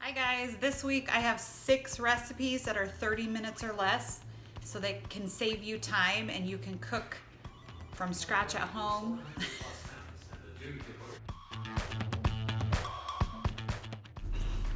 Hi guys, this week I have 6 recipes that are 30 minutes or less, so they can save you time and you can cook from scratch at home.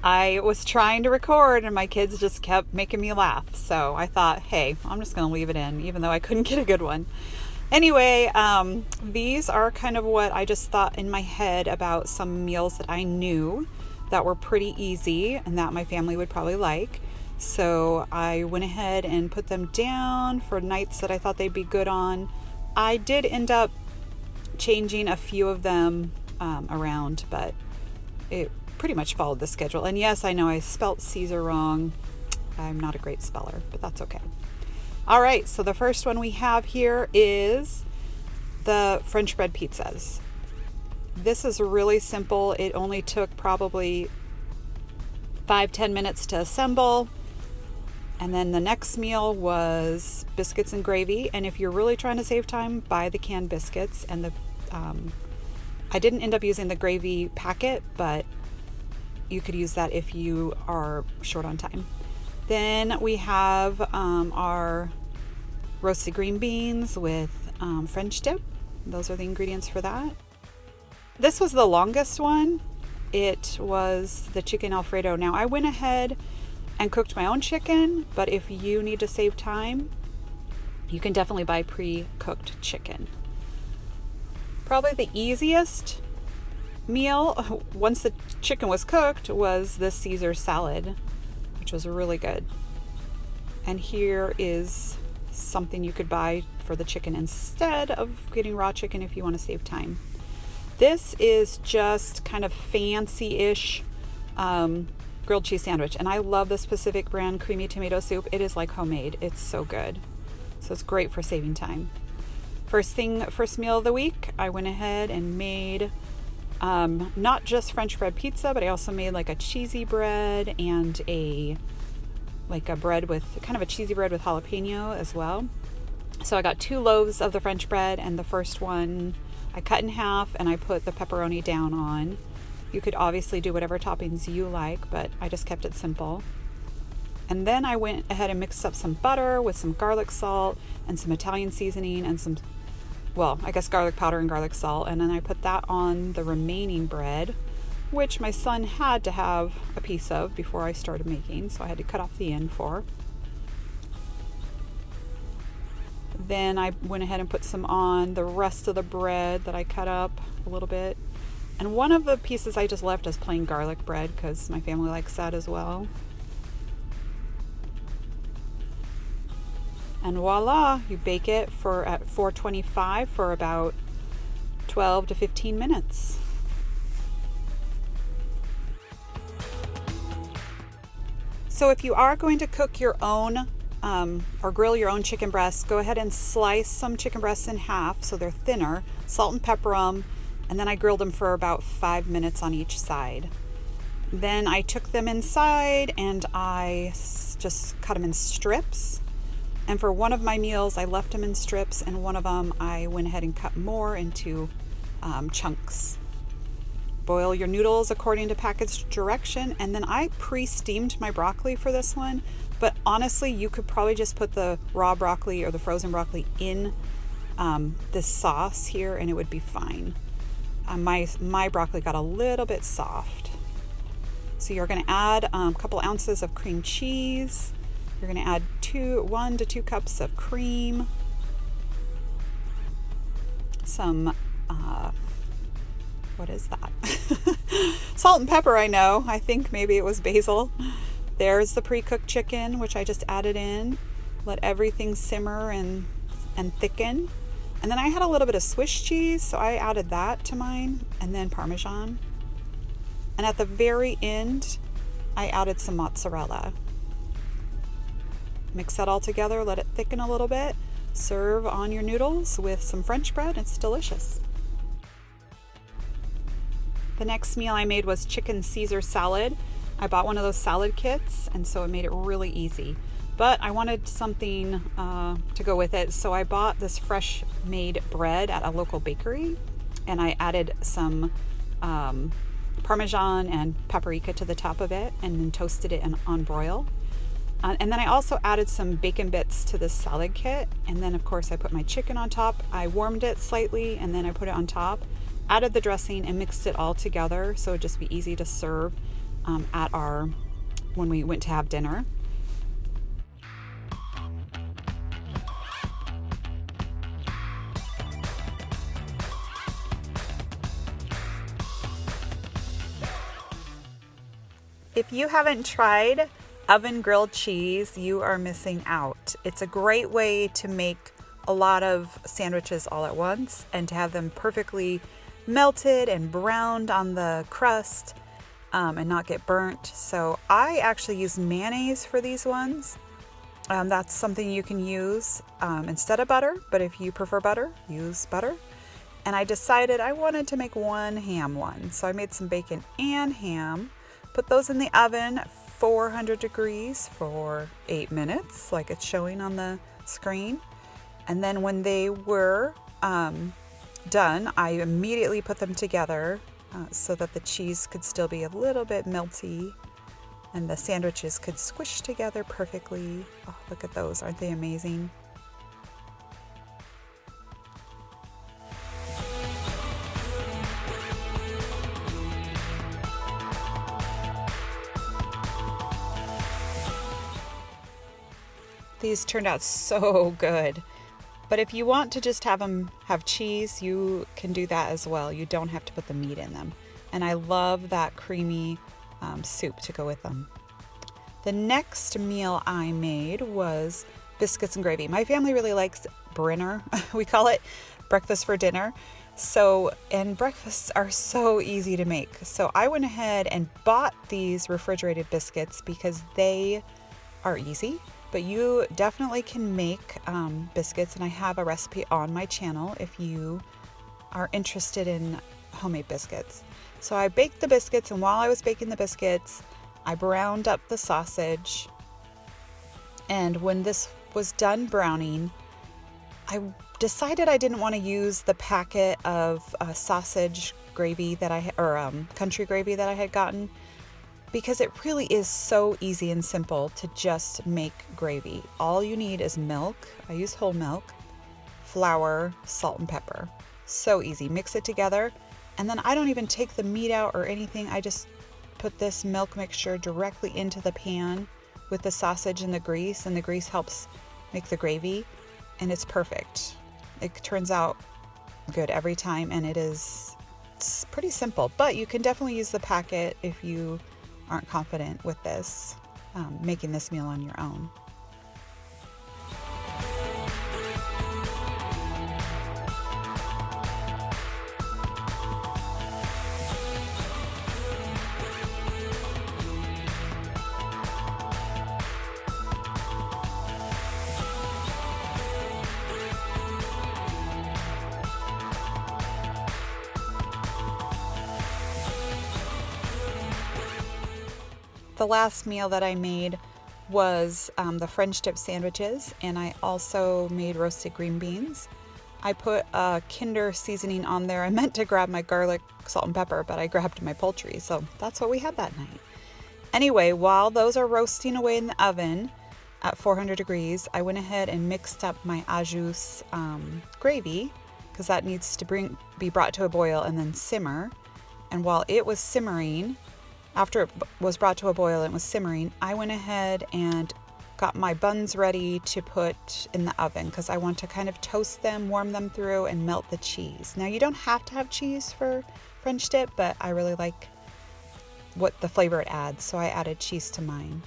I was trying to record and my kids just kept making me laugh, so I thought, hey, I'm just gonna leave it in even though I couldn't get a good one. Anyway, these are kind of what I just thought in my head about some meals that I knew that were pretty easy and that my family would probably like. So I went ahead and put them down for nights that I thought they'd be good on. I did end up changing a few of them around, but it pretty much followed the schedule. And yes, I know I spelt Caesar wrong. I'm not a great speller, but that's okay. All right, so the first one we have here is the French bread pizzas. This is really simple. It only took probably 5-10 minutes to assemble. And then the next meal was biscuits and gravy. And if you're really trying to save time, buy the canned biscuits. And I didn't end up using the gravy packet, but you could use that if you are short on time. Then we have our roasted green beans with French dip. Those are the ingredients for that. This was the longest one. It was the chicken alfredo. Now I went ahead and cooked my own chicken, but if you need to save time, you can definitely buy pre-cooked chicken. Probably the easiest meal, once the chicken was cooked, was the Caesar salad, which was really good. And here is something you could buy for the chicken instead of getting raw chicken if you want to save time. This is just kind of fancy-ish grilled cheese sandwich. And I love this Pacific brand creamy tomato soup. It is like homemade. It's so good. So it's great for saving time. First meal of the week, I went ahead and made not just French bread pizza, but I also made like a cheesy bread and a bread with kind of a cheesy bread with jalapeno as well. So I got 2 loaves of the French bread, and the first one I cut in half and I put the pepperoni down on. You could obviously do whatever toppings you like, but I just kept it simple. And then I went ahead and mixed up some butter with some garlic salt and some Italian seasoning and some, garlic powder and garlic salt. And then I put that on the remaining bread, which my son had to have a piece of before I started making, so I had to cut off the end for. Then I went ahead and put some on the rest of the bread that I cut up a little bit. And one of the pieces I just left as plain garlic bread because my family likes that as well. And voila, you bake it at 425 for about 12 to 15 minutes. So if you are going to cook your own or grill your own chicken breasts, go ahead and slice some chicken breasts in half so they're thinner, salt and pepper them, and then I grilled them for about 5 minutes on each side. Then I took them inside and I just cut them in strips. And for one of my meals, I left them in strips, and one of them I went ahead and cut more into chunks. Boil your noodles according to package direction, and then I pre-steamed my broccoli for this one. But honestly, you could probably just put the raw broccoli or the frozen broccoli in this sauce here and it would be fine. My broccoli got a little bit soft. So you're going to add a couple ounces of cream cheese. You're going to add 1 to 2 cups of cream. Some, what is that? Salt and pepper, I know. I think maybe it was basil. There's the pre-cooked chicken, which I just added in. Let everything simmer and thicken. And then I had a little bit of Swiss cheese, so I added that to mine, and then Parmesan. And at the very end, I added some mozzarella. Mix that all together, let it thicken a little bit. Serve on your noodles with some French bread. It's delicious. The next meal I made was chicken Caesar salad. I bought one of those salad kits, and so it made it really easy. But I wanted something to go with it, so I bought this fresh made bread at a local bakery, and I added some Parmesan and paprika to the top of it, and then toasted it on broil. And then I also added some bacon bits to this salad kit. And then of course I put my chicken on top. I warmed it slightly and then I put it on top, added the dressing and mixed it all together so it'd just be easy to serve when we went to have dinner. If you haven't tried oven grilled cheese, you are missing out. It's a great way to make a lot of sandwiches all at once and to have them perfectly melted and browned on the crust and not get burnt. So I actually use mayonnaise for these ones. That's something you can use instead of butter, but if you prefer butter, use butter. And I decided I wanted to make one ham one. So I made some bacon and ham. Put those in the oven, 400 degrees for 8 minutes, like it's showing on the screen. And then when they were done, I immediately put them together so that the cheese could still be a little bit melty and the sandwiches could squish together perfectly. Oh, look at those. Aren't they amazing? These turned out so good. But if you want to just have them have cheese, you can do that as well. You don't have to put the meat in them. And I love that creamy soup to go with them. The next meal I made was biscuits and gravy. My family really likes Brinner. We call it breakfast for dinner. And breakfasts are so easy to make. So I went ahead and bought these refrigerated biscuits because they are easy. But you definitely can make biscuits, and I have a recipe on my channel if you are interested in homemade biscuits. So I baked the biscuits, and while I was baking the biscuits, I browned up the sausage. And when this was done browning, I decided I didn't want to use the packet of sausage gravy country gravy that I had gotten, because it really is so easy and simple to just make gravy. All you need is milk. I use whole milk, flour, salt, and pepper. So easy. Mix it together, and then I don't even take the meat out or anything. I just put this milk mixture directly into the pan with the sausage and the grease helps make the gravy, and it's perfect. It turns out good every time, and it's pretty simple, but you can definitely use the packet if you aren't confident with this, making this meal on your own. The last meal that I made was the French dip sandwiches, and I also made roasted green beans. I put a Kinder seasoning on there. I meant to grab my garlic, salt, and pepper, but I grabbed my poultry, so that's what we had that night. Anyway, while those are roasting away in the oven at 400 degrees, I went ahead and mixed up my au jus gravy, because that needs to be brought to a boil and then simmer. And while it was simmering, after it was brought to a boil and was simmering, I went ahead and got my buns ready to put in the oven because I want to kind of toast them, warm them through, and melt the cheese. Now, you don't have to have cheese for French dip, but I really like what the flavor it adds, so I added cheese to mine.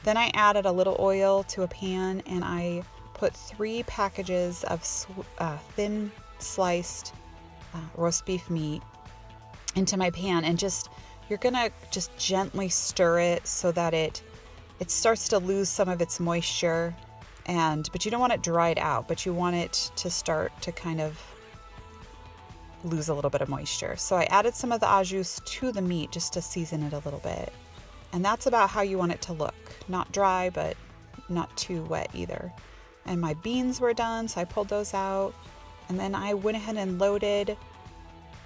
Then I added a little oil to a pan, and I put 3 packages of thin sliced roast beef meat into my pan, and you're gonna just gently stir it so that it starts to lose some of its moisture, but you don't want it dried out, but you want it to start to kind of lose a little bit of moisture. So I added some of the au jus to the meat just to season it a little bit. And that's about how you want it to look. Not dry, but not too wet either. And my beans were done, so I pulled those out. And then I went ahead and loaded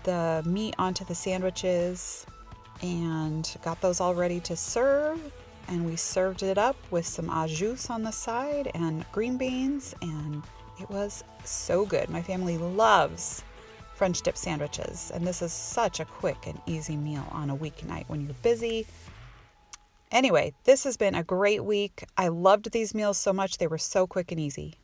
the meat onto the sandwiches. and got those all ready to serve. And we served it up with some au jus on the side and green beans, and it was so good. My family loves French dip sandwiches, and this is such a quick and easy meal on a weeknight when you're busy. Anyway, this has been a great week. I loved these meals so much. They were so quick and easy.